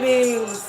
Greetings.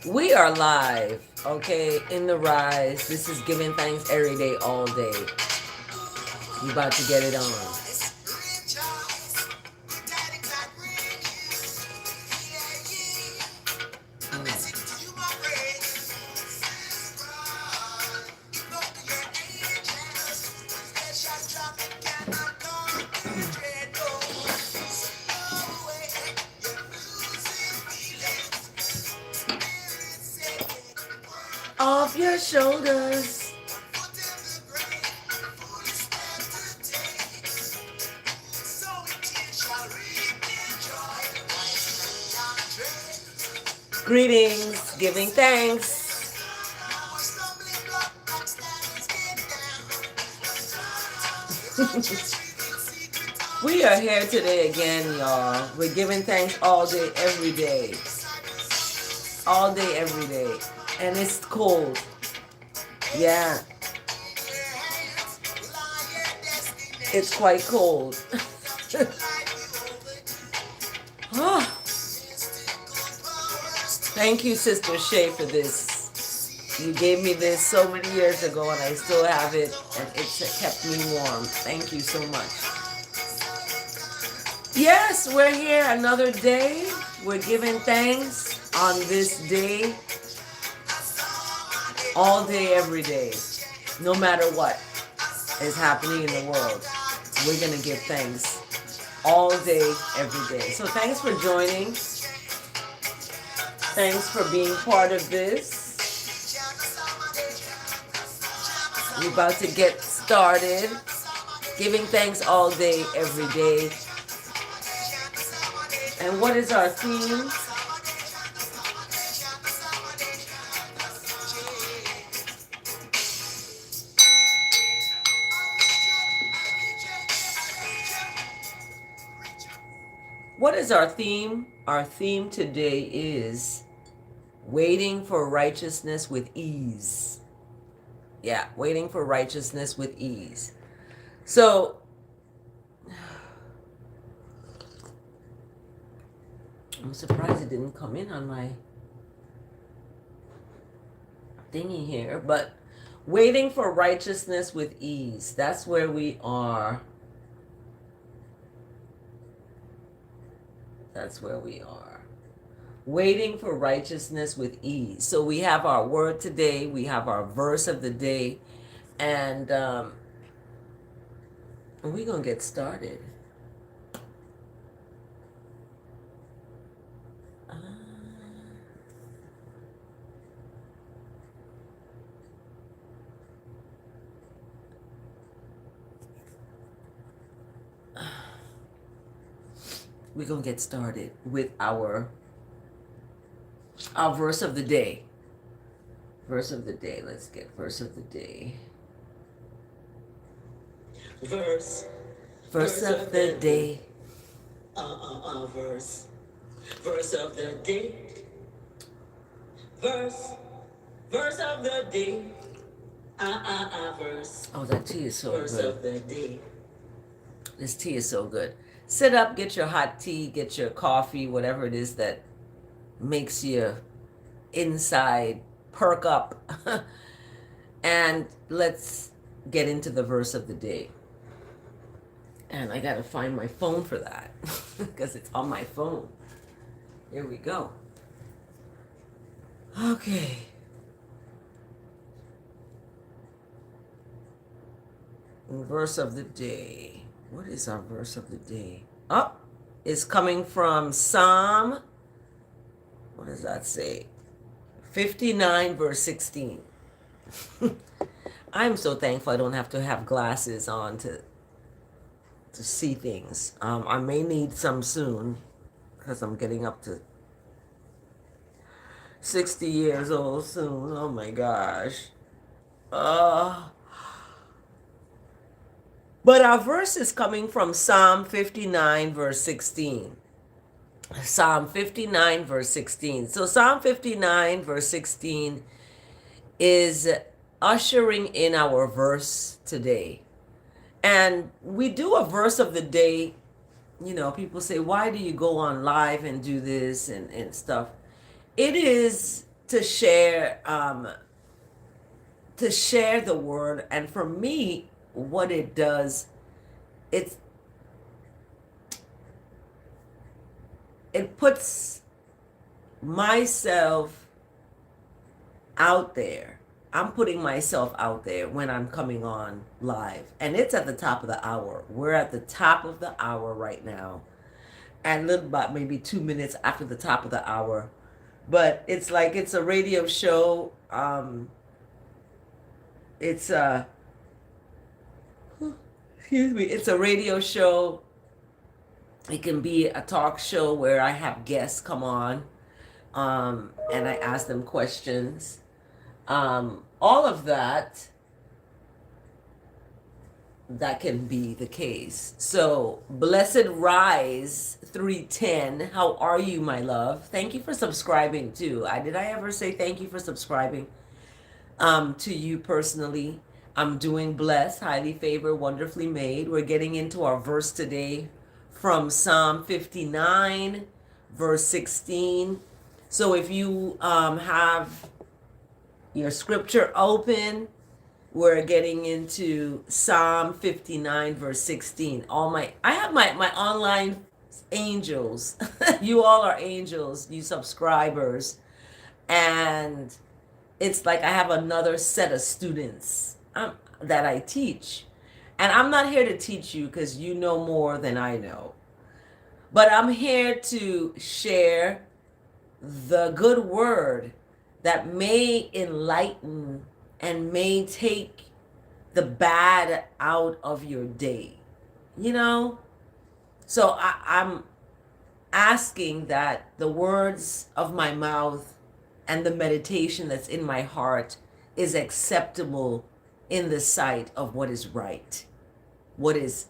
We are live, okay, in the rise. This is giving thanks every day, all day. We about to get it on. Off your shoulders. Greetings, giving thanks. We are here today again, y'all. We're giving thanks all day, every day. All day, every day. And it's cold. Yeah. It's quite cold. Oh. Thank you, Sister Shay, for this. You gave me this so many years ago, and I still have it, and it's kept me warm. Thank you so much. Yes, we're here another day. We're giving thanks on this day, all day, every day, no matter what is happening in the world. We're going to give thanks all day, every day. So thanks for joining. Thanks for being part of this. We're about to get started. Giving thanks all day, every day. And what is our theme? What is our theme? Our theme today is waiting for righteousness with ease. Yeah, waiting for righteousness with ease. So, I'm surprised it didn't come in on my thingy here, but waiting for righteousness with ease. That's where we are. That's where we are. Waiting for righteousness with ease. So we have our word today. We have our verse of the day. And we're going to get started. We're going to get started with our verse of the day. Verse of the day. Let's get verse of the day. Verse. Verse of the day. Verse. Verse of the day. Verse. Verse of the day. Verse. Oh, that tea is so good. Verse of the day. This tea is so good. Sit up, get your hot tea, get your coffee, whatever it is that makes your inside perk up. And let's get into the verse of the day. And I gotta find my phone for that because it's on my phone. Here we go. Okay. Verse of the day. What is our verse of the day? Oh, it's coming from Psalm. What does that say? 59 verse 16. I'm so thankful I don't have to have glasses on to see things. I may need some soon because I'm getting up to 60 years old soon. Oh my gosh. But our verse is coming from Psalm 59 verse 16. Psalm 59 verse 16. So Psalm 59 verse 16 is ushering in our verse today. And we do a verse of the day. You know, people say, why do you go on live and do this and stuff? It is to share the word. And for me, what it does, it puts myself out there. I'm putting myself out there when I'm coming on live. And it's at the top of the hour. We're at the top of the hour right now. And a little about maybe 2 minutes after the top of the hour. But it's like it's a radio show. It's a radio show. It can be a talk show where I have guests come on, and I ask them questions. All of that can be the case. So, Blessed Rise 310, how are you, my love? Thank you for subscribing too. Did I ever say thank you for subscribing? To you personally, I'm doing blessed, highly favored, wonderfully made. We're getting into our verse today from Psalm 59, verse 16. So if you have your scripture open, we're getting into Psalm 59, verse 16. I have my online angels. You all are angels, you subscribers. And it's like I have another set of students that I teach. And I'm not here to teach you because you know more than I know. But I'm here to share the good word that may enlighten and may take the bad out of your day. You know? So I'm asking that the words of my mouth and the meditation that's in my heart is acceptable in the sight of what is right, what is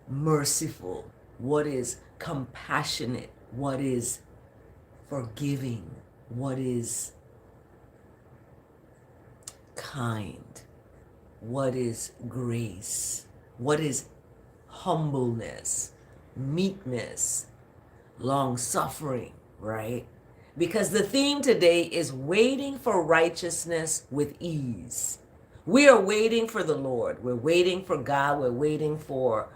merciful, what is compassionate, what is forgiving, what is kind, what is grace, what is humbleness, meekness, long suffering, right? Because the theme today is waiting for righteousness with ease. We are waiting for the Lord. We're waiting for God. We're waiting for,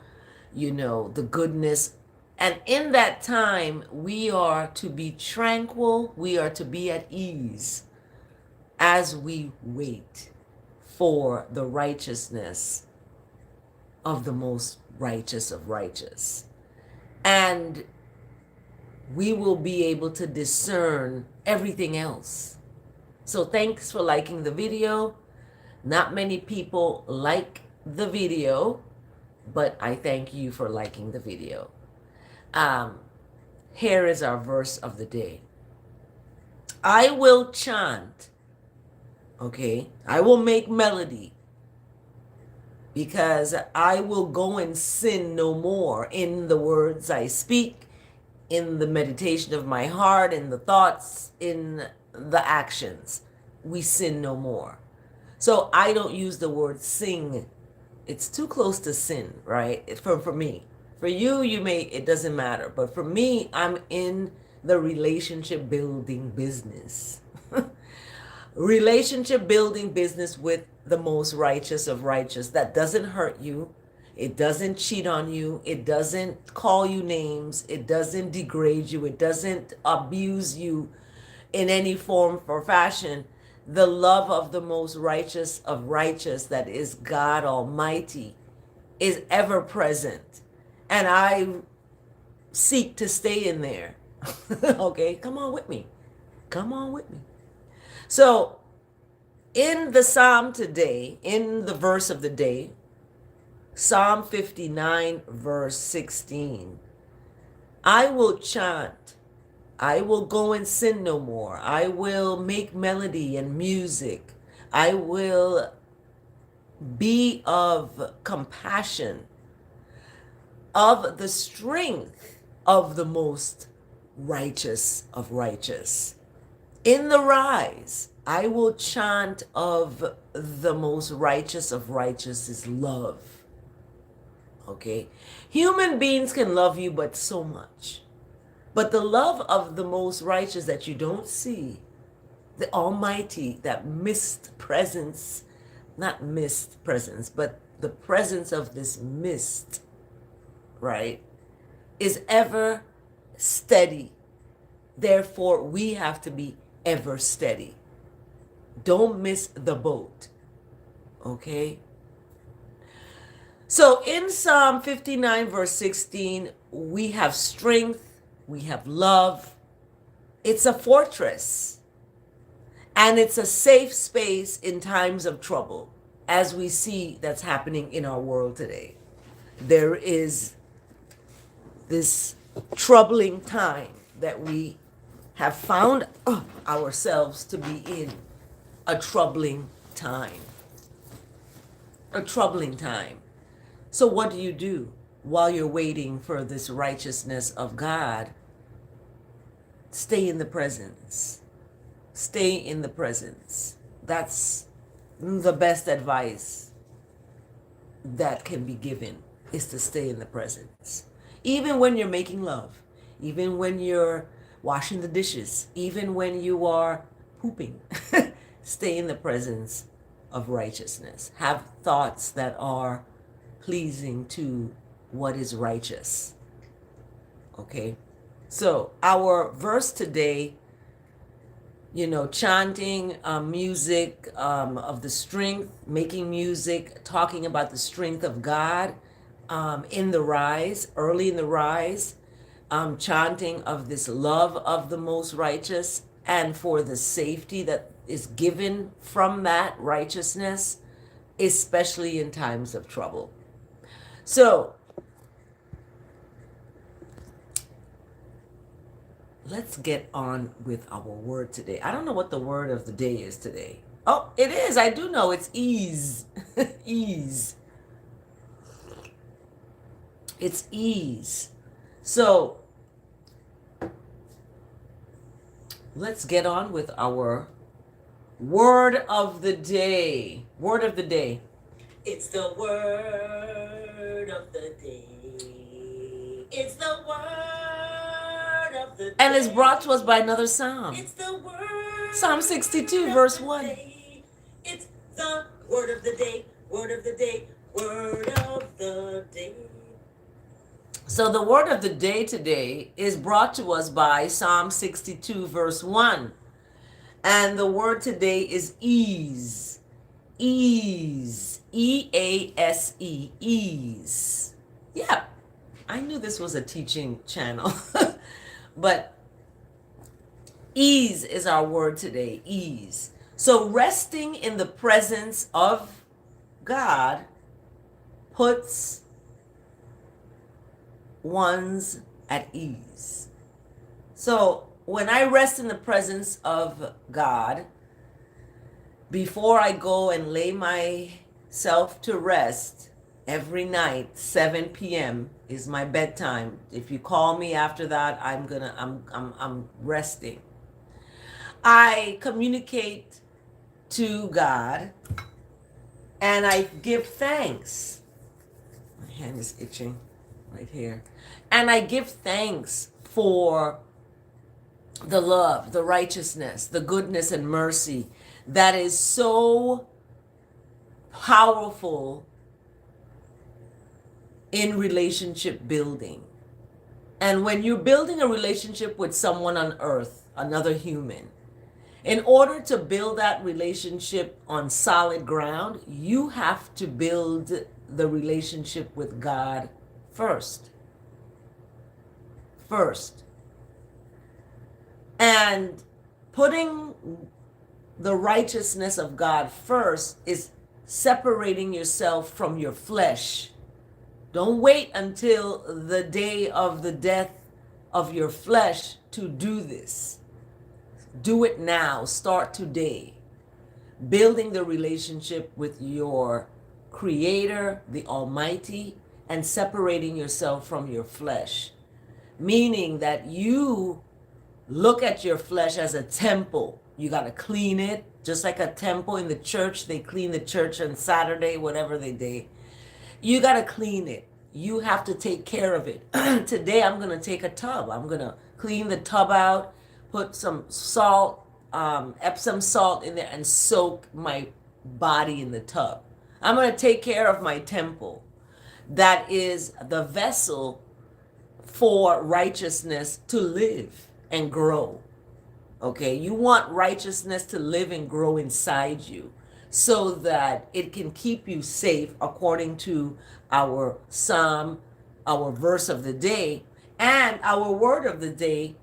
the goodness. And in that time, we are to be tranquil. We are to be at ease as we wait for the righteousness of the most righteous of righteous. And we will be able to discern everything else. So thanks for liking the video. Not many people like the video, but I thank you for liking the video. Here is our verse of the day. I will chant, okay? I will make melody because I will go and sin no more in the words I speak, in the meditation of my heart, in the thoughts, in the actions. We sin no more. So I don't use the word sing. It's too close to sin, right? For me. For you, it doesn't matter. But for me, I'm in the relationship building business. Relationship building business with the most righteous of righteous. That doesn't hurt you. It doesn't cheat on you. It doesn't call you names. It doesn't degrade you. It doesn't abuse you in any form or fashion. The love of the most righteous of righteous, that is God Almighty, is ever present. And I seek to stay in there. Okay, come on with me. Come on with me. So, in the psalm today, in the verse of the day, Psalm 59, verse 16, I will chant, I will go and sin no more. I will make melody and music. I will be of compassion, of the strength of the most righteous of righteous. In the rise, I will chant of the most righteous of righteous is love. Okay? Human beings can love you, but so much. But the love of the most righteous that you don't see, the Almighty, that mist presence, not mist presence, but the presence of this mist, right, is ever steady. Therefore, we have to be ever steady. Don't miss the boat. Okay? So in Psalm 59, verse 16, we have strength, we have love. It's a fortress. And it's a safe space in times of trouble, as we see that's happening in our world today. There is this troubling time that we have found ourselves to be in. A troubling time. A troubling time. So what do you do while you're waiting for this righteousness of God? Stay in the presence. Stay in the presence. That's the best advice that can be given, is to stay in the presence. Even when you're making love, even when you're washing the dishes, even when you are pooping, stay in the presence of righteousness. Have thoughts that are pleasing to what is righteous. Okay? So, our verse today, chanting music of the strength, making music, talking about the strength of God in the rise, early in the rise, chanting of this love of the most righteous, and for the safety that is given from that righteousness, especially in times of trouble. So, let's get on with our word today. I don't know what the word of the day is today. Oh, it is. I do know. It's ease. Ease. It's ease. So, let's get on with our word of the day. Word of the day. It's the word of the day. It's the word of the day. And it's brought to us by another psalm. It's the word. Psalm 62, verse 1. It's the word of the day. Word of the day. Word of the day. So the word of the day today is brought to us by Psalm 62, verse 1. And the word today is ease. Ease. E-A-S-E. Ease. Yeah, I knew this was a teaching channel. But ease is our word today. Ease. So resting in the presence of God puts one's at ease. So when I rest in the presence of God, before I go and lay my self to rest every night. 7 p.m. is my bedtime. If you call me after that, I'm resting. I communicate to God and I give thanks. My hand is itching right here. And I give thanks for the love, the righteousness, the goodness and mercy that is so powerful in relationship building. And when you're building a relationship with someone on earth, another human, in order to build that relationship on solid ground, you have to build the relationship with God first. And putting the righteousness of God first is separating yourself from your flesh. Don't wait until the day of the death of your flesh to do this. Do it now. Start today. Building the relationship with your Creator, the Almighty, and separating yourself from your flesh. Meaning that you look at your flesh as a temple. You got to clean it. Just like a temple in the church, they clean the church on Saturday, whatever they do. You got to clean it. You have to take care of it. Today I'm going to take a tub. I'm going to clean the tub out, put some salt, Epsom salt in there, and soak my body in the tub. I'm going to take care of my temple. That is the vessel for righteousness to live and grow. Okay, you want righteousness to live and grow inside you so that it can keep you safe according to our psalm, our verse of the day, and our word of the day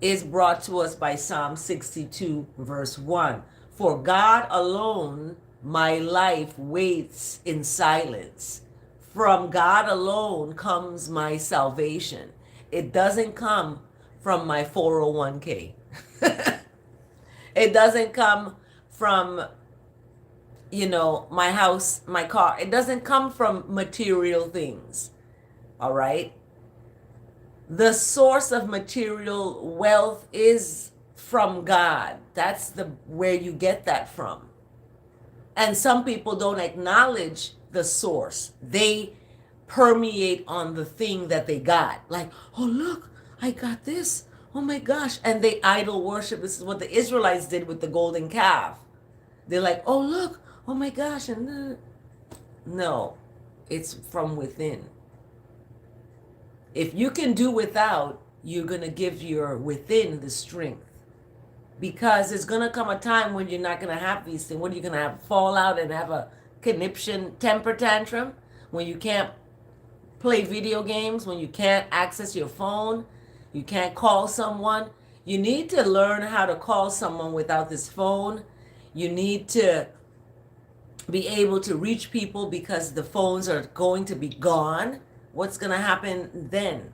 is brought to us by Psalm 62 verse 1. For God alone my life waits in silence. From God alone comes my salvation. It doesn't come from my 401k. It doesn't come from, my house, my car. It doesn't come from material things. All right? The source of material wealth is from God. That's where you get that from. And some people don't acknowledge the source. They permeate on the thing that they got. Like, oh, look, I got this. Oh my gosh. And they idol worship. This is what the Israelites did with the golden calf. They're like, oh, look, oh my gosh. And no, it's from within. If you can do without, you're going to give your within the strength. Because there's going to come a time when you're not going to have these things. When you're going to have fallout and have a conniption temper tantrum. When you can't play video games. When you can't access your phone. You can't call someone. You need to learn how to call someone without this phone. You need to be able to reach people because the phones are going to be gone. What's going to happen then?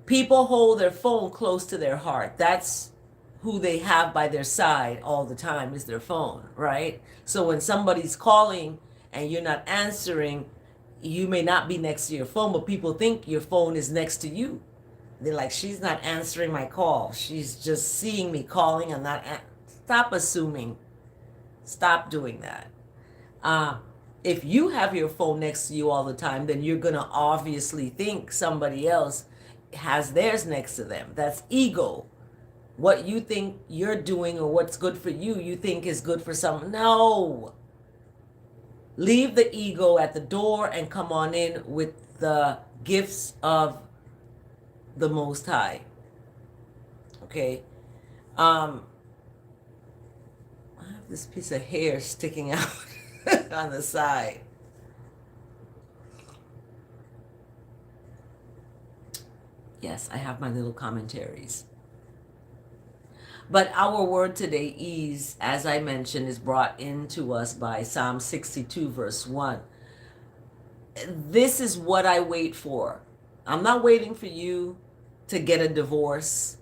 People hold their phone close to their heart. That's who they have by their side all the time is their phone, right? So when somebody's calling and you're not answering, you may not be next to your phone, but people think your phone is next to you. They're like, she's not answering my call. She's just seeing me calling and not. Stop assuming. Stop doing that. If you have your phone next to you all the time, then you're going to obviously think somebody else has theirs next to them. That's ego. What you think you're doing or what's good for you, you think is good for someone. No. Leave the ego at the door and come on in with the gifts of the Most High. Okay. I have this piece of hair sticking out on the side. Yes, I have my little commentaries. But our word today is, as I mentioned, is brought into us by Psalm 62 verse 1. This is what I wait for. I'm not waiting for you to get a divorce.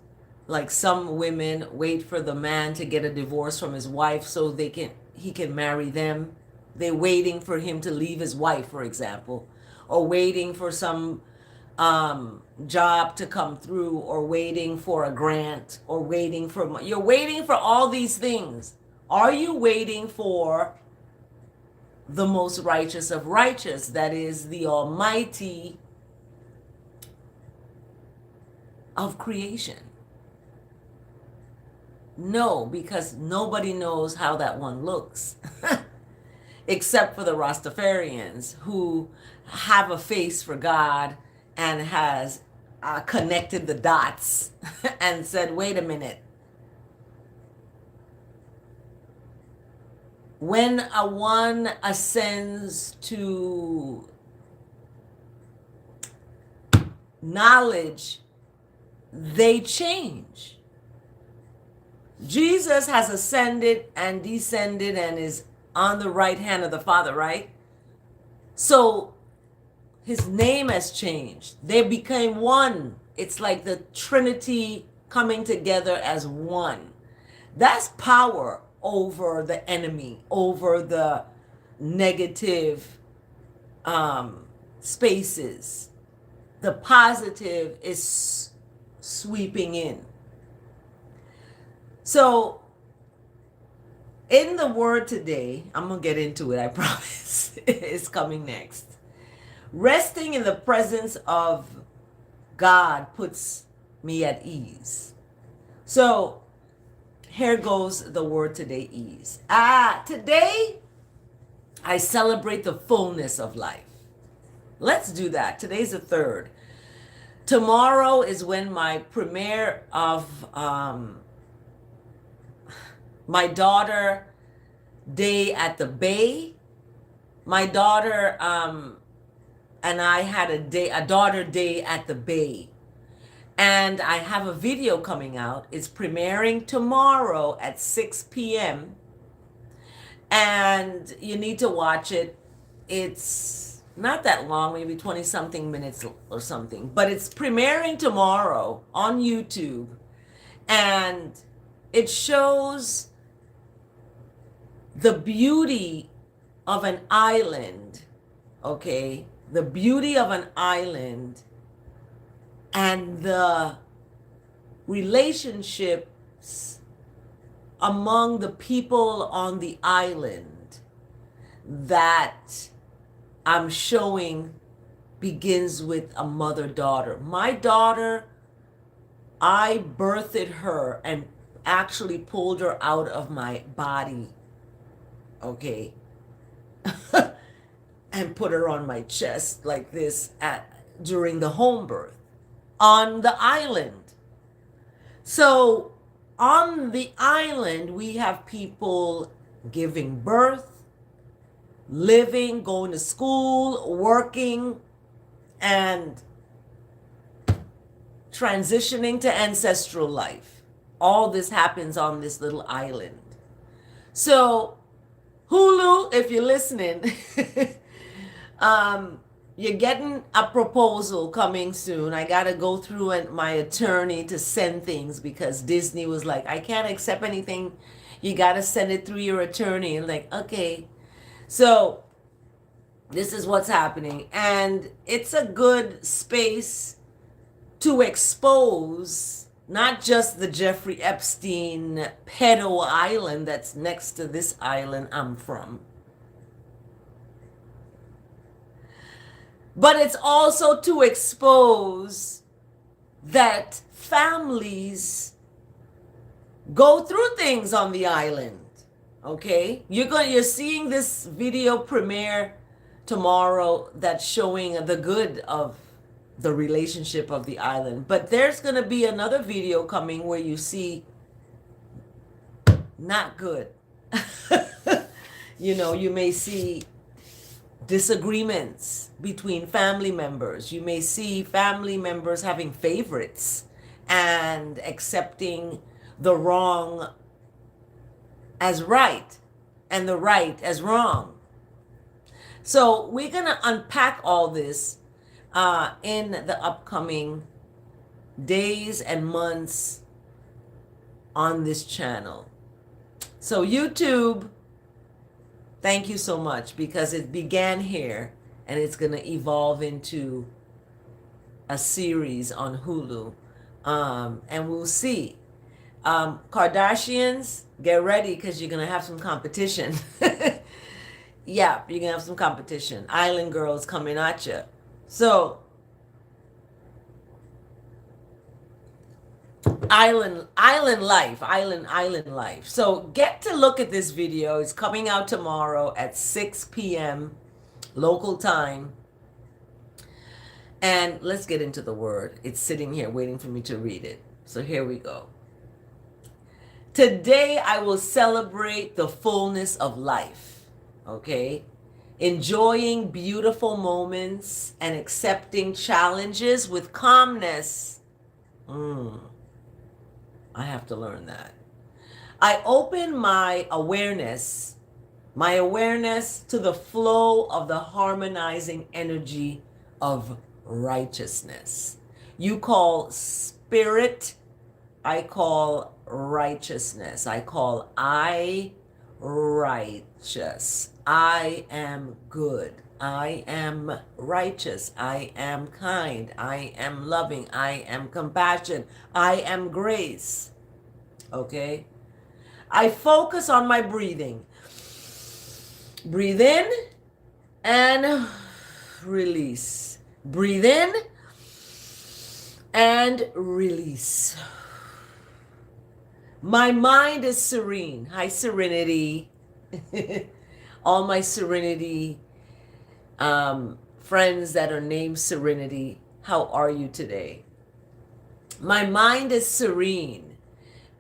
Like some women wait for the man to get a divorce from his wife so he can marry them. They're waiting for him to leave his wife, for example, or waiting for some job to come through, or waiting for a grant, or you're waiting for all these things. Are you waiting for the most righteous of righteous, that is the Almighty of creation? No, because nobody knows how that one looks except for the Rastafarians, who have a face for God and has connected the dots and said, wait a minute. When a one ascends to knowledge, they change. Jesus has ascended and descended and is on the right hand of the Father, right? So his name has changed. They became one. It's like the Trinity coming together as one. That's power over the enemy, over the negative spaces. The positive is sweeping in. So in the word today, I'm going to get into it, I promise. It's coming next. Resting in the presence of God puts me at ease. So here goes the word today, ease. Today I celebrate the fullness of life. Let's do that. Today's the 3rd. Tomorrow is when my premiere of my daughter day at the Bay. My daughter and I had a daughter day at the Bay. And I have a video coming out. It's premiering tomorrow at 6 p.m. And you need to watch it. It's not that long, maybe 20 something minutes or something. But it's premiering tomorrow on YouTube. And it shows the beauty of an island, okay? The beauty of an island and the relationships among the people on the island that I'm showing begins with a mother-daughter. My daughter, I birthed her and actually pulled her out of my body, okay, and put her on my chest like this during the home birth on the island. So on the island, we have people giving birth, living, going to school, working, and transitioning to ancestral life. All this happens on this little island. So Hulu, if you're listening, you're getting a proposal coming soon. I got to go through my attorney to send things because Disney was like, I can't accept anything. You got to send it through your attorney. And like, okay. So this is what's happening. And it's a good space to expose not just the Jeffrey Epstein pedo island that's next to this island I'm from, but it's also to expose that families go through things on the island. Okay, you're seeing this video premiere tomorrow that's showing the good of the relationship of the island. But there's going to be another video coming where you see not good. You may see disagreements between family members. You may see family members having favorites and accepting the wrong as right and the right as wrong. So we're going to unpack all this in the upcoming days and months on this channel. So YouTube, Thank you so much, because it began here and it's going to evolve into a series on Hulu. And we'll see. Kardashians, get ready, because you're going to have some competition. Yeah, you're going to have some competition. Island girls coming at you. So, island life. So get to look at this video. It's coming out tomorrow at 6 p.m. local time. And let's get into the word. It's sitting here waiting for me to read it. So here we go. Today I will celebrate the fullness of life. Okay? Enjoying beautiful moments and accepting challenges with calmness. I have to learn that. I open my awareness to the flow of the harmonizing energy of righteousness. You call spirit, I call righteousness. I call I righteous. I am good. I am righteous. I am kind. I am loving. I am compassion. I am grace. Okay? I focus on my breathing. Breathe in and release. Breathe in and release. My mind is serene. Hi, Serenity. All my Serenity friends that are named Serenity, how are you today? My mind is serene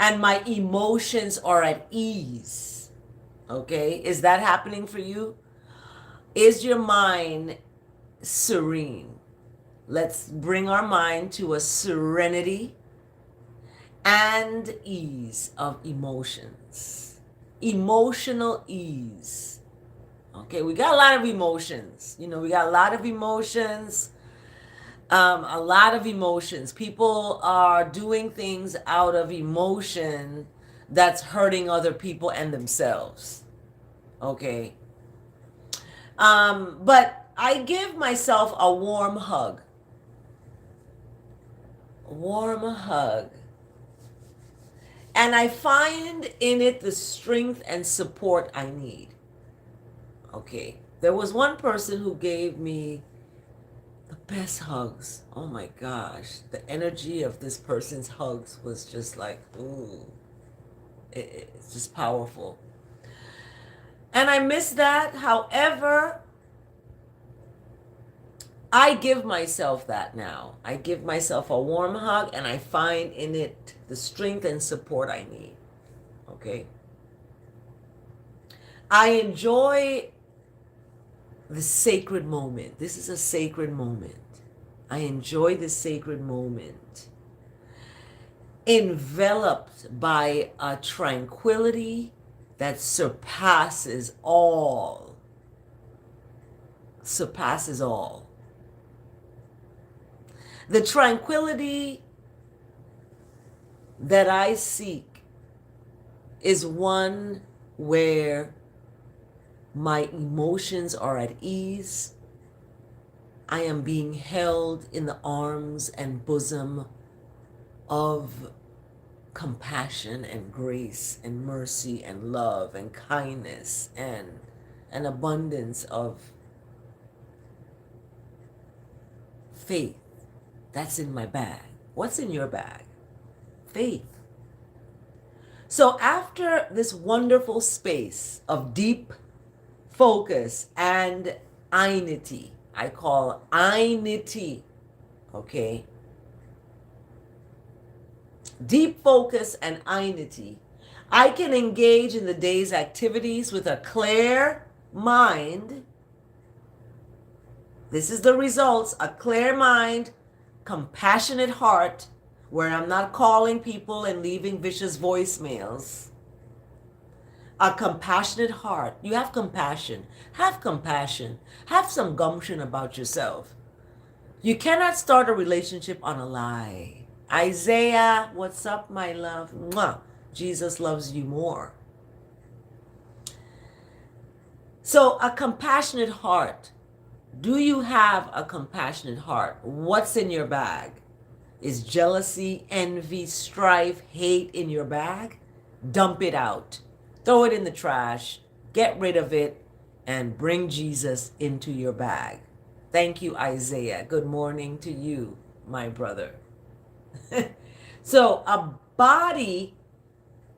and my emotions are at ease. Okay, is that happening for you? Is your mind serene? Let's bring our mind to a serenity and ease of emotions. Emotional ease. Okay, we got a lot of emotions. We got a lot of emotions. A lot of emotions. People are doing things out of emotion that's hurting other people and themselves. Okay. But I give myself a warm hug. A warm hug. And I find in it the strength and support I need. Okay. There was one person who gave me the best hugs. Oh my gosh. The energy of this person's hugs was just like, ooh. It's just powerful. And I miss that. However, I give myself that now. I give myself a warm hug and I find in it the strength and support I need. Okay? I enjoy the sacred moment. This is a sacred moment. I enjoy the sacred moment. Enveloped by a tranquility that surpasses all. Surpasses all. The tranquility that I seek is one where my emotions are at ease. I am being held in the arms and bosom of compassion and grace and mercy and love and kindness and an abundance of faith. That's in my bag. What's in your bag? Faith. So after this wonderful space of deep focus and einity, I call einity, okay? Deep focus and einity, I can engage in the day's activities with a clear mind. This is the results: a clear mind, compassionate heart, where I'm not calling people and leaving vicious voicemails. A compassionate heart. You have compassion. Have compassion. Have some gumption about yourself. You cannot start a relationship on a lie. Isaiah, what's up, my love? Mwah. Jesus loves you more. So a compassionate heart. Do you have a compassionate heart? What's in your bag? Is jealousy, envy, strife, hate in your bag? Dump it out. Throw it in the trash. Get rid of it and bring Jesus into your bag. Thank you, Isaiah. Good morning to you, my brother. So, a body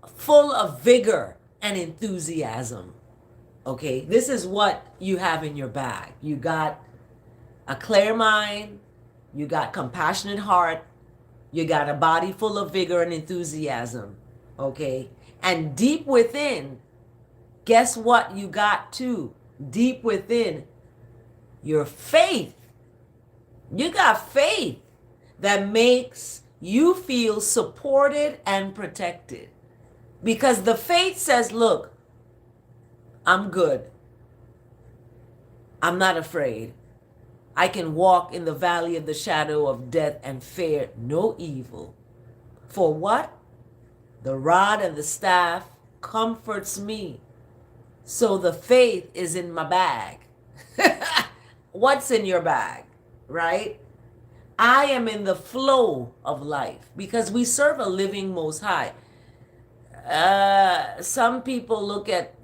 full of vigor and enthusiasm. Okay, this is what you have in your bag. You got a clear mind, you got compassionate heart, you got a body full of vigor and enthusiasm. Okay, and deep within, guess what you got too? Deep within, your faith. You got faith that makes you feel supported and protected. Because the faith says, look, I'm good. I'm not afraid. I can walk in the valley of the shadow of death and fear no evil. For what? The rod and the staff comforts me. So the faith is in my bag. What's in your bag, right? I am in the flow of life because we serve a living Most High. Some people look at,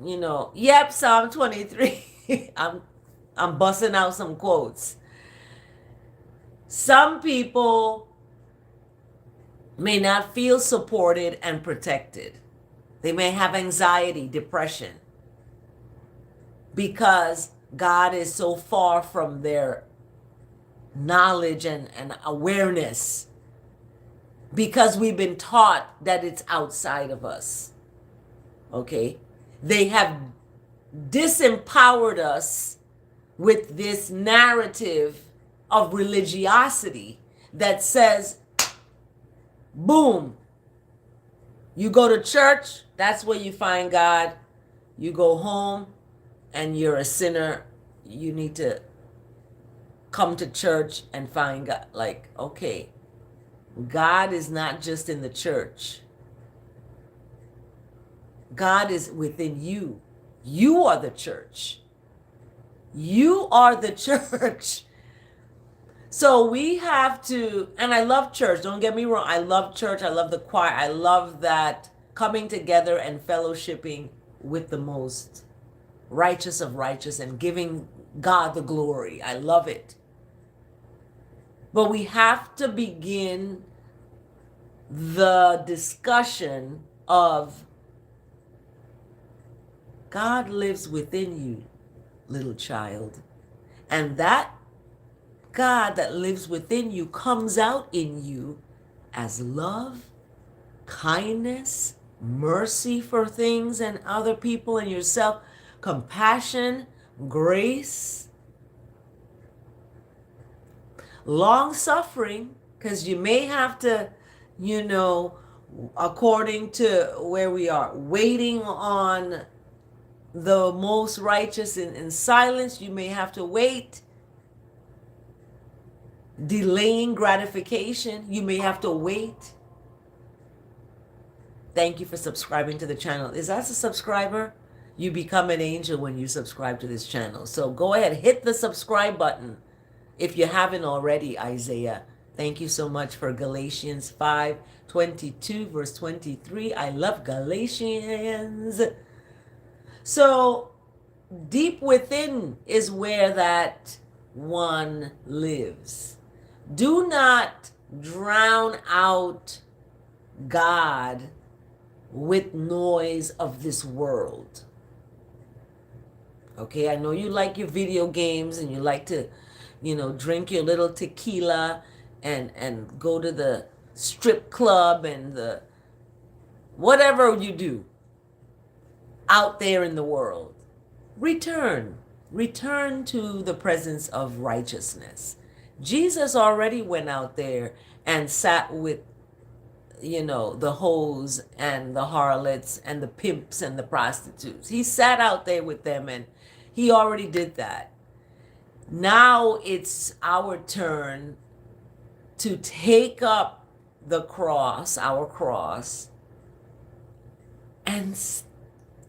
yep, Psalm 23. I'm busting out some quotes. Some people may not feel supported and protected. They may have anxiety, depression, because God is so far from their knowledge and awareness, because we've been taught that it's outside of us. Okay? They have disempowered us with this narrative of religiosity that says, boom, you go to church, that's where you find God. You go home and you're a sinner. You need to come to church and find God. Like, okay, God is not just in the church. God is within you. You are the church. You are the church. So we have to, and I love church, don't get me wrong. I love church. I love the choir. I love that coming together and fellowshipping with the most righteous of righteous and giving God the glory. I love it. But we have to begin the discussion of God lives within you, little child. And that God that lives within you comes out in you as love, kindness, mercy for things and other people and yourself, compassion, grace, long suffering, because you may have to, according to where we are, waiting on the most righteous in silence. You may have to wait. Delaying gratification. You may have to wait. Thank you for subscribing to the channel. Is that a subscriber? You become an angel when you subscribe to this channel. So go ahead, hit the subscribe button if you haven't already, Isaiah. Thank you so much for Galatians 5:22, verse 23. I love Galatians. So deep within is where that one lives. Do not drown out God with noise of this world. Okay, I know you like your video games and you like to, drink your little tequila and go to the strip club and the whatever you do out there in the world. Return to the presence of righteousness. Jesus already went out there and sat with, the hoes and the harlots and the pimps and the prostitutes. He sat out there with them and he already did that. Now it's our turn to take up the cross, our cross, and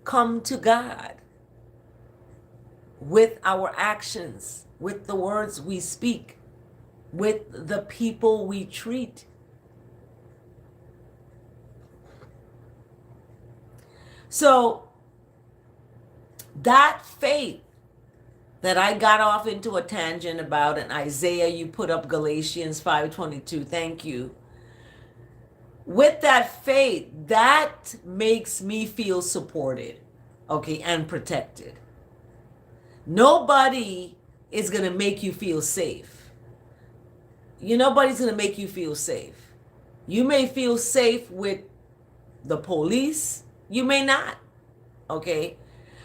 come to God. with our actions, with the words we speak, with the people we treat. So that faith that I got off into a tangent about, in Isaiah, you put up Galatians 5:22, thank you. With that faith, that makes me feel supported, okay, and protected. Nobody is going to make you feel safe. Nobody's going to make you feel safe. You may feel safe with the police, you may not, okay?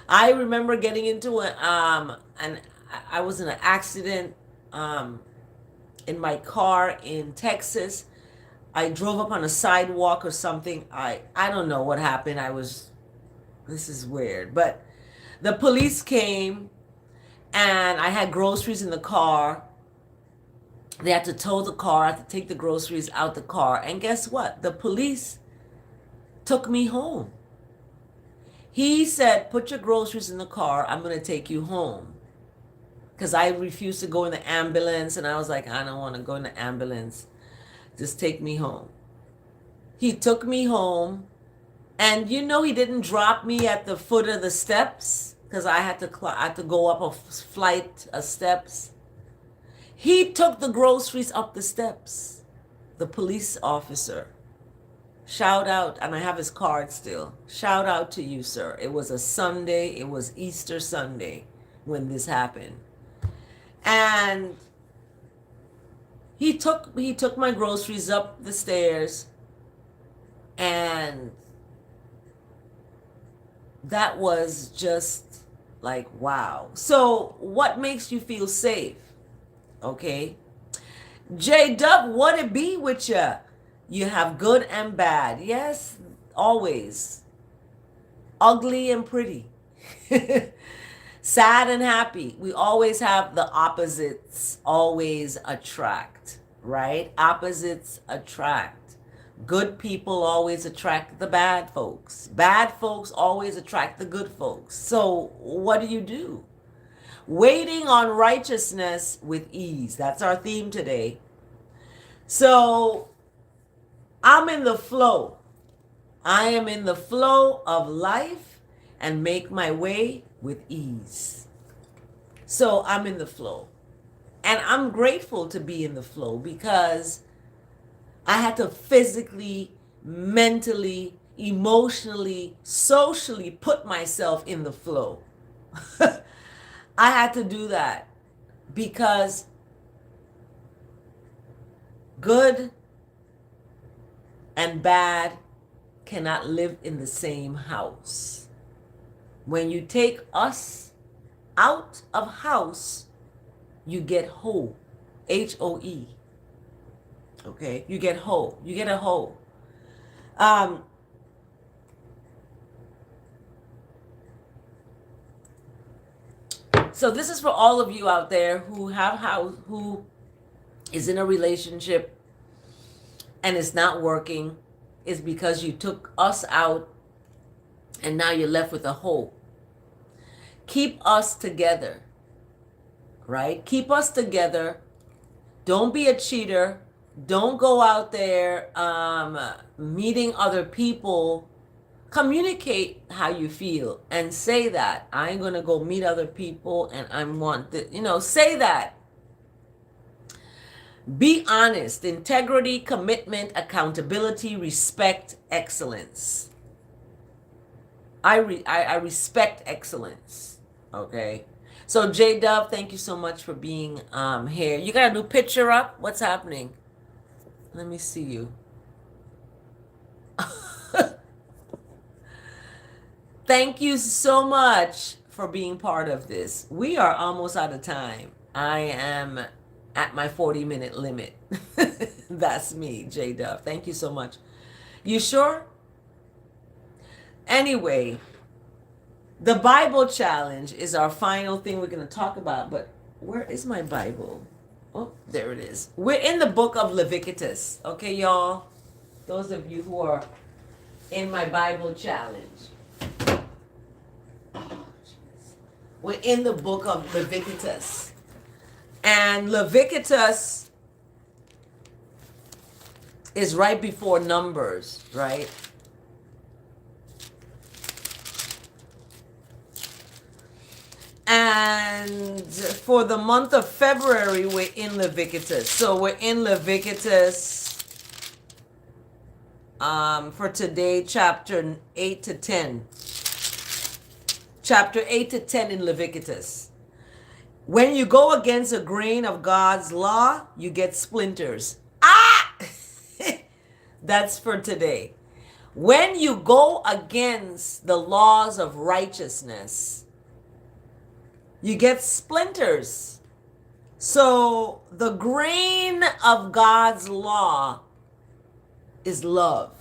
I remember getting into I was in an accident in my car in Texas. I drove up on a sidewalk or something. I don't know what happened. This is weird, but the police came and I had groceries in the car. They had to tow the car. I had to take the groceries out the car. And guess what? The police took me home. He said, put your groceries in the car. I'm going to take you home. Because I refused to go in the ambulance. And I was like, I don't want to go in the ambulance. Just take me home. He took me home. And he didn't drop me at the foot of the steps. Because I had to go up a flight of steps. He took the groceries up the steps. The police officer. Shout out, and I have his card still. Shout out to you, sir. It was a Sunday. It was Easter Sunday when this happened. And he took my groceries up the stairs. And that was just like, wow. So what makes you feel safe? Okay. J-Dub, what it be with you? You have good and bad. Yes, always. Ugly and pretty. Sad and happy. We always have the opposites always attract, right? Opposites attract. Good people always attract the bad folks. Bad folks always attract the good folks. So what do? Waiting on righteousness with ease. That's our theme today. So I'm in the flow. I am in the flow of life and make my way with ease. So I'm in the flow. And I'm grateful to be in the flow because I had to physically, mentally, emotionally, socially put myself in the flow. I had to do that because good and bad cannot live in the same house. When you take us out of house, you get whole. H-O-E. Okay? You get whole. You get a whole. So this is for all of you out there who is in a relationship and it's not working. It's because you took us out and now you're left with a hole. Keep us together, right? Keep us together. Don't be a cheater. Don't go out there meeting other people. Communicate how you feel and say that. I ain't going to go meet other people and say that. Be honest. Integrity, commitment, accountability, respect, excellence. I respect excellence. Okay. So J-Dub, thank you so much for being here. You got a new picture up? What's happening? Let me see you. Thank you so much for being part of this. We are almost out of time. I am at my 40-minute limit. That's me, J-Dub. Thank you so much. You sure? Anyway, the Bible challenge is our final thing we're going to talk about. But where is my Bible? Oh, there it is. We're in the book of Leviticus. Okay, y'all? Those of you who are in my Bible challenge. We're in the book of Leviticus. And Leviticus is right before Numbers, right? And for the month of February, we're in Leviticus. So we're in Leviticus for today, chapter 8 to 10. Chapter 8 to 10 in Leviticus. When you go against a grain of God's law, you get splinters. Ah! That's for today. When you go against the laws of righteousness, you get splinters. So the grain of God's law is love.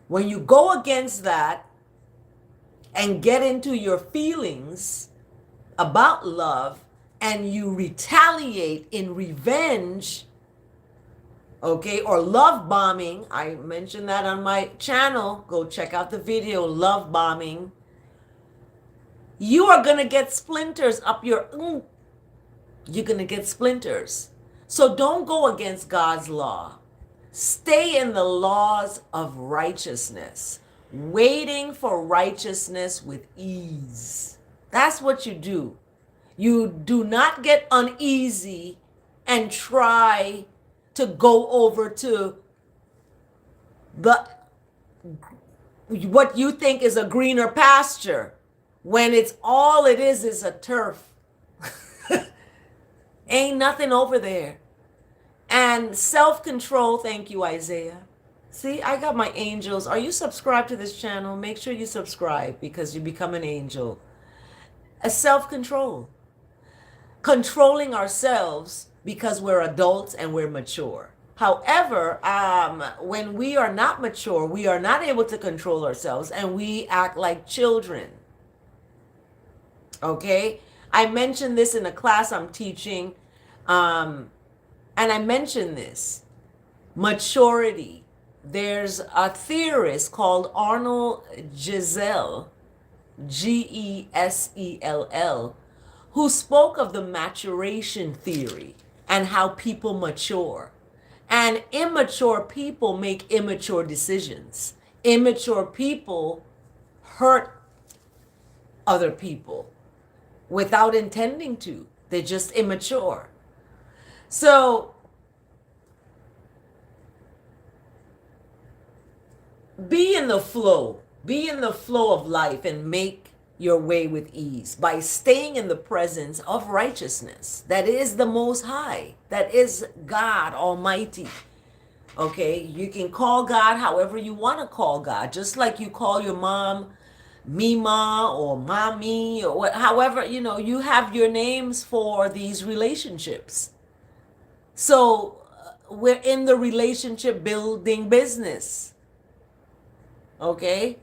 When you go against that and get into your feelings about love and you retaliate in revenge, okay, or love bombing, I mentioned that on my channel. Go check out the video, love bombing. You are going to get splinters up your, you're going to get splinters. So don't go against God's law. Stay in the laws of righteousness, waiting for righteousness with ease. That's what you do. You do not get uneasy and try to go over to the what you think is a greener pasture when it's all it is a turf. Ain't nothing over there. And self-control, thank you, Isaiah. See, I got my angels. Are you subscribed to this channel? Make sure you subscribe because you become an angel. A self-control. Controlling ourselves because we're adults and we're mature. However, when we are not mature, we are not able to control ourselves and we act like children. Okay? I mentioned this in a class I'm teaching, and I mentioned this. Maturity. There's a theorist called Arnold Gesell, Gesell, who spoke of the maturation theory and how people mature. And immature people make immature decisions. Immature people hurt other people without intending to. They're just immature. So be in the flow. Be in the flow of life and make your way with ease by staying in the presence of righteousness. That is the Most High. That is God Almighty. Okay? You can call God however you want to call God. Just like you call your mom Mima or Mommy or however, you have your names for these relationships. So we're in the relationship building business. Okay?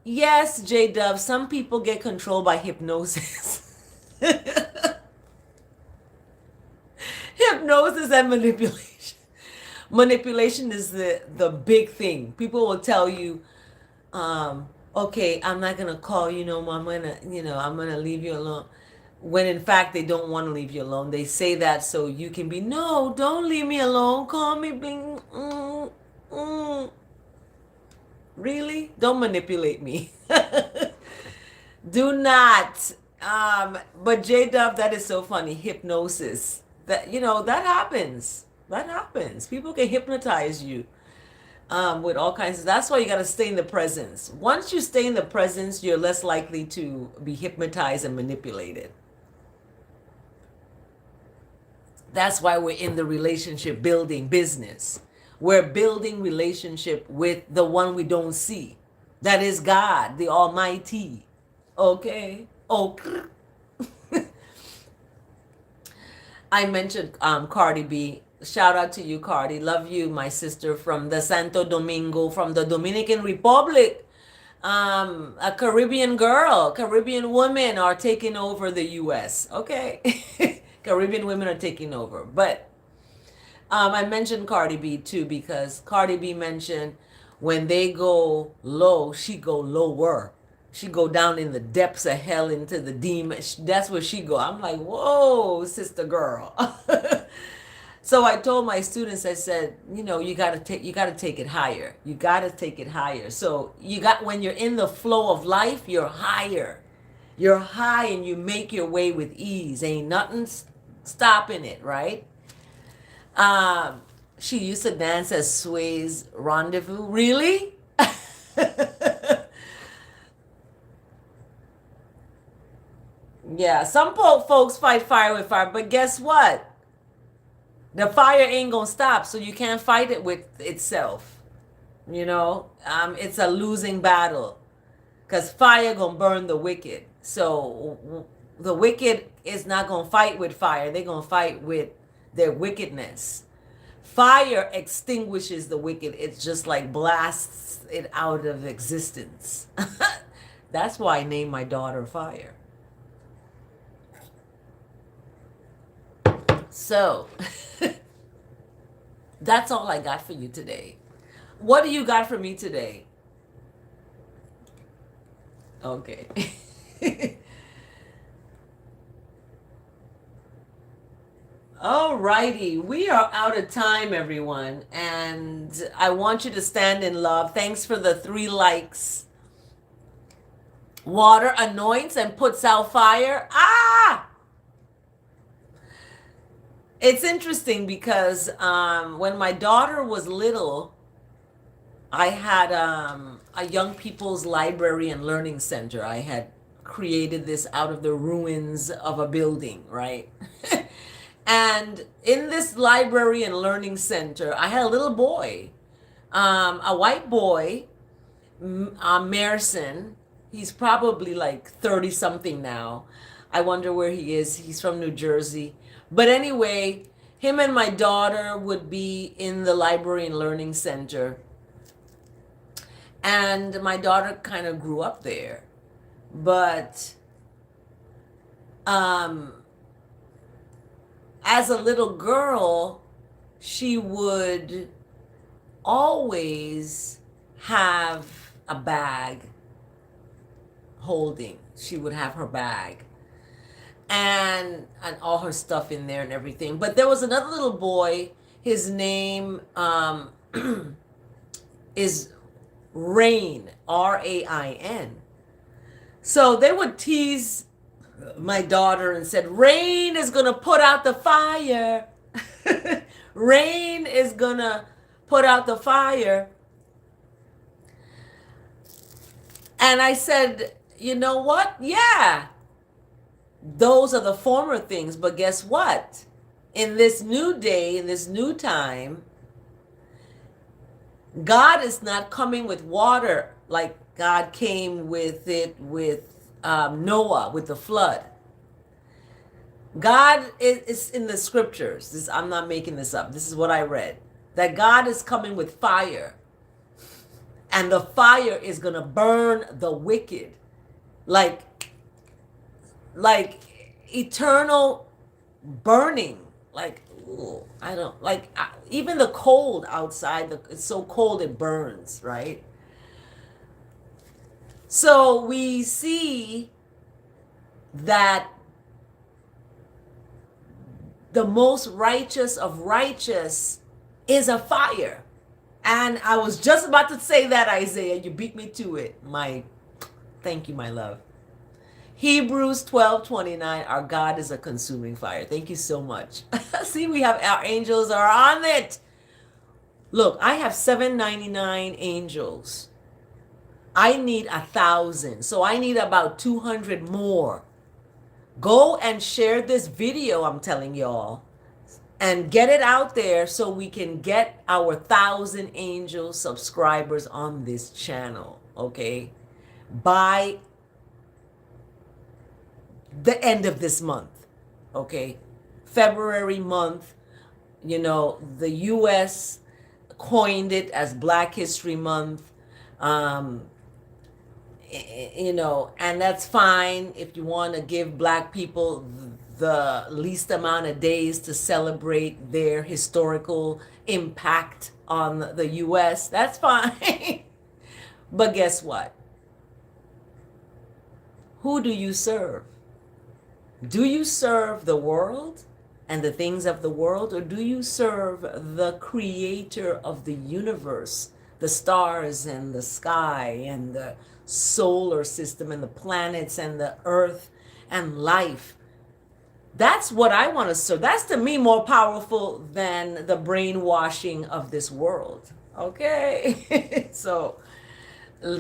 Yes, J Dove, some people get controlled by hypnosis. Hypnosis and manipulation. Manipulation is the big thing. People will tell you, okay, I'm not gonna call you no more. I'm gonna leave you alone. When in fact they don't want to leave you alone. They say that so you can be, no, don't leave me alone. Call me, bling. Really? Don't manipulate me. Do not. But J Dub, that is so funny. Hypnosis. That that happens. That happens. People can hypnotize you with all kinds of. That's why you got to stay in the presence. Once you stay in the presence, you're less likely to be hypnotized and manipulated. That's why we're in the relationship building business. We're building relationship with the one we don't see. That is God, the Almighty. Okay? Okay. I mentioned Cardi B. Shout out to you, Cardi. Love you, my sister from the Santo Domingo, from the Dominican Republic. A Caribbean girl, Caribbean women are taking over the U.S. Okay? Caribbean women are taking over. But I mentioned Cardi B too because Cardi B mentioned when they go low, she go lower. She go down in the depths of hell into the demon. That's where she go. I'm like, whoa, sister girl. So I told my students, I said, you gotta take it higher. You gotta take it higher. So when you're in the flow of life, you're higher. You're high and you make your way with ease. Ain't nothing stopping it, right? She used to dance at Sway's Rendezvous. Really? Yeah, some folks fight fire with fire, but guess what? The fire ain't gonna stop, so you can't fight it with itself. It's a losing battle, because fire gonna burn the wicked. So the wicked is not gonna fight with fire. They're gonna fight with their wickedness. Fire extinguishes the wicked. It's just like blasts it out of existence. That's why I named my daughter Fire. So that's all I got for you today. What do you got for me today? Okay. Alrighty, we are out of time, everyone, and I want you to stand in love. Thanks for the 3 likes. Water anoints and puts out fire. It's interesting because when my daughter was little, I had a young people's library and learning center. I had created this out of the ruins of a building, right? And in this library and learning center, I had a little boy, a white boy, Merson. He's probably like 30 something now. I wonder where he is. He's from New Jersey. But anyway, him and my daughter would be in the library and learning center. And my daughter kind of grew up there. But as a little girl, she would always have a bag holding. She would have her bag and all her stuff in there and everything. But there was another little boy. His name is Rain, Rain. So they would tease my daughter and said, Rain is gonna put out the fire. Rain is gonna put out the fire. And I said, you know what? Yeah, those are the former things. But guess what? In this new day, in this new time, God is not coming with water like God came with it with Noah, with the flood. God is in the scriptures. I'm not making this up. This is what I read. That God is coming with fire. And the fire is going to burn the wicked. Like eternal burning. Like, ooh, I don't, like, even the cold outside, it's so cold it burns, right? So we see that the most righteous of righteous is a fire. And I was just about to say that, Isaiah. You beat me to it. Thank you, my love. Hebrews 12:29. Our God is a consuming fire. Thank you so much. See, we have our angels are on it. Look, I have 799 angels. I need 1,000. So I need about 200 more. Go and share this video, I'm telling y'all, and get it out there so we can get our 1,000 angel subscribers on this channel, okay? By the end of this month, okay? February month, the U.S. coined it as Black History Month, and that's fine if you want to give Black people the least amount of days to celebrate their historical impact on the U.S. That's fine. But guess what? Who do you serve? Do you serve the world and the things of the world, or do you serve the creator of the universe, the stars and the sky and the solar system and the planets and the earth and life? That's what I want to serve. That's to me more powerful than the brainwashing of this world. Okay? So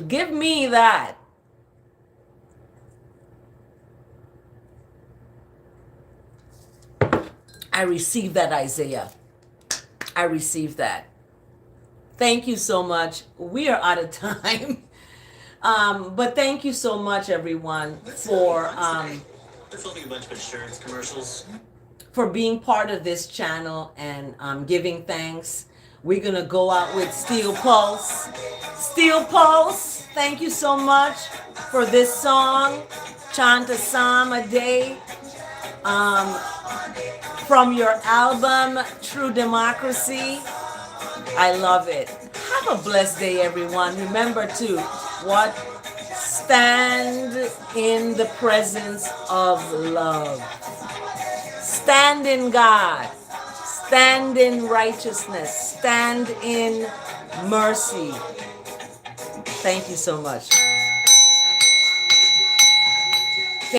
give me that. I receive that, Isaiah. I receive that. Thank you so much. We are out of time. But thank you so much, everyone, filming a bunch of insurance commercials. for being part of this channel and giving thanks. We're going to go out with Steel Pulse. Steel Pulse, thank you so much for this song, Chant a Psalm a Day, from your album, True Democracy. I love it. Have a blessed day, everyone. Remember to what? Stand in the presence of love. Stand in God. Stand in righteousness. Stand in mercy. Thank you so much.